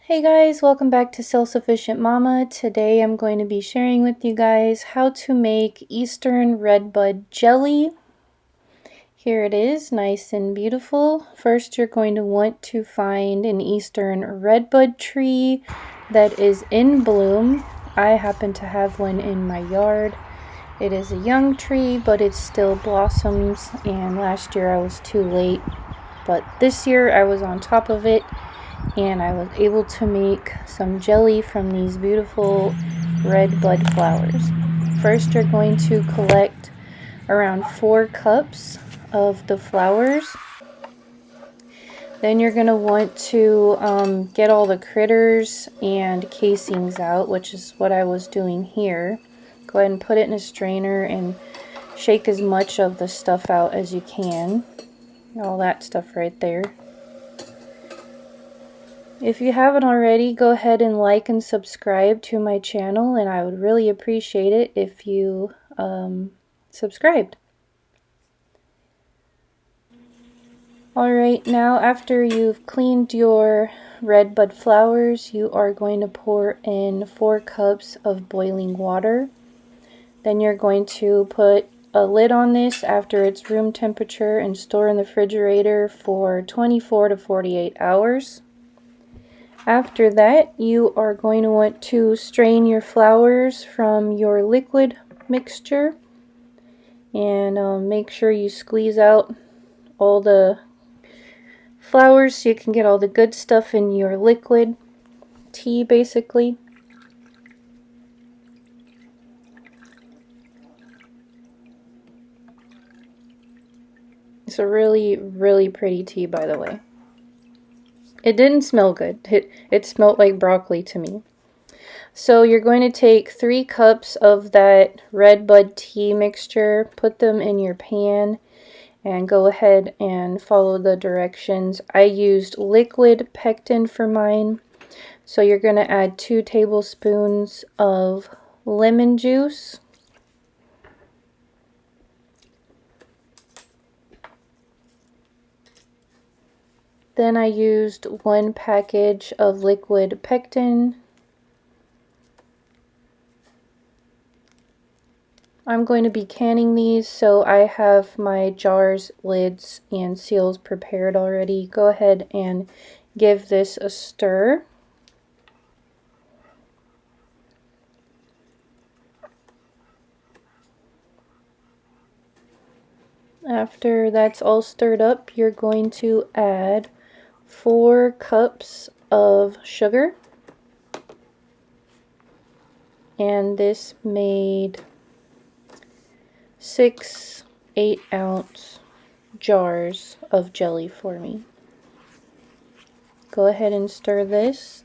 Hey guys, welcome back to Self-Sufficient Mama. Today I'm going to be sharing with you guys how to make Eastern Redbud jelly. Here it is, nice and beautiful. First you're going to want to find an Eastern Redbud tree that is in bloom. I happen to have one in my yard. It is a young tree, but it still blossoms, and last year I was too late. But this year I was on top of it, and I was able to make some jelly from these beautiful red bud flowers. First, you're going to collect around 4 cups of the flowers. Then you're going to want to get all the critters and casings out, which is what I was doing here. Go ahead and put it in a strainer and shake as much of the stuff out as you can. All that stuff right there. If you haven't already, go ahead and like and subscribe to my channel, and I would really appreciate it if you subscribed. Alright, now after you've cleaned your red bud flowers, you are going to pour in 4 cups of boiling water. Then you're going to put a lid on this after it's room temperature and store in the refrigerator for 24 to 48 hours. After that, you are going to want to strain your flowers from your liquid mixture and make sure you squeeze out all the flowers so you can get all the good stuff in your liquid tea, basically. It's a really, really pretty tea, by the way. It didn't smell good. It smelled like broccoli to me. So you're going to take 3 cups of that red bud tea mixture, put them in your pan, and go ahead and follow the directions. I used liquid pectin for mine. So you're going to add 2 tablespoons of lemon juice. Then I used 1 package of liquid pectin. I'm going to be canning these, so I have my jars, lids, and seals prepared already. Go ahead and give this a stir. After that's all stirred up, you're going to add 4 cups of sugar, and this made 6 8-ounce jars of jelly for me. Go ahead and stir this,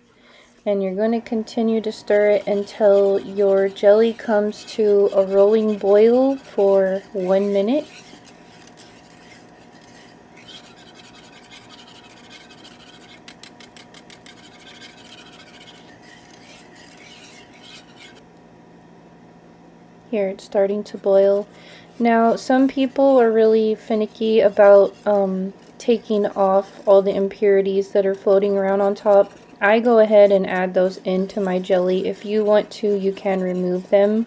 and you're going to continue to stir it until your jelly comes to a rolling boil for 1 minute. Here, it's starting to boil. Now, some people are really finicky about taking off all the impurities that are floating around on top. I go ahead and add those into my jelly. If you want to, you can remove them.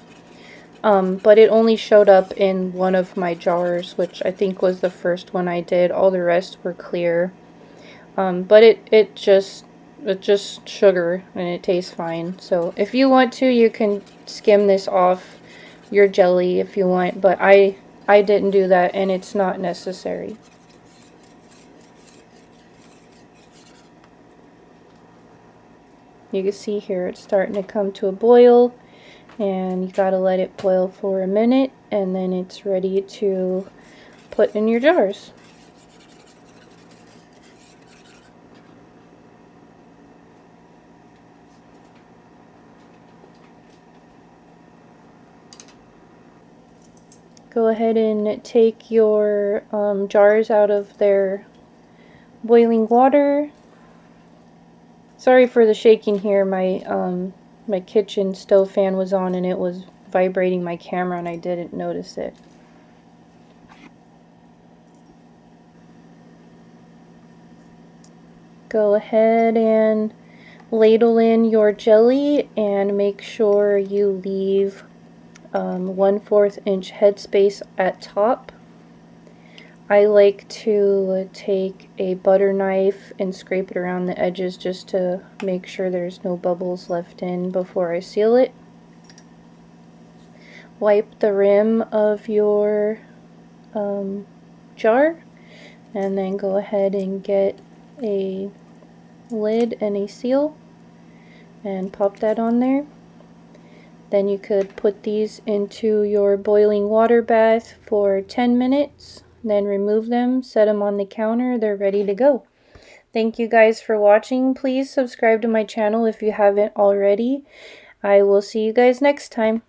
But it only showed up in one of my jars, which I think was the first one I did. All the rest were clear. But it's just sugar, and it tastes fine. So if you want to, you can skim this off your jelly if you want, but I didn't do that, and it's not necessary. You can see here it's starting to come to a boil, and you gotta let it boil for a minute, and then it's ready to put in your jars. Go ahead and take your jars out of their boiling water. Sorry for the shaking here. My kitchen stove fan was on and it was vibrating my camera, and I didn't notice it. Go ahead and ladle in your jelly and make sure you leave 1/4 inch headspace at top. I like to take a butter knife and scrape it around the edges just to make sure there's no bubbles left in before I seal it. Wipe the rim of your jar and then go ahead and get a lid and a seal and pop that on there. Then you could put these into your boiling water bath for 10 minutes, then remove them, set them on the counter, they're ready to go. Thank you guys for watching. Please subscribe to my channel if you haven't already. I will see you guys next time.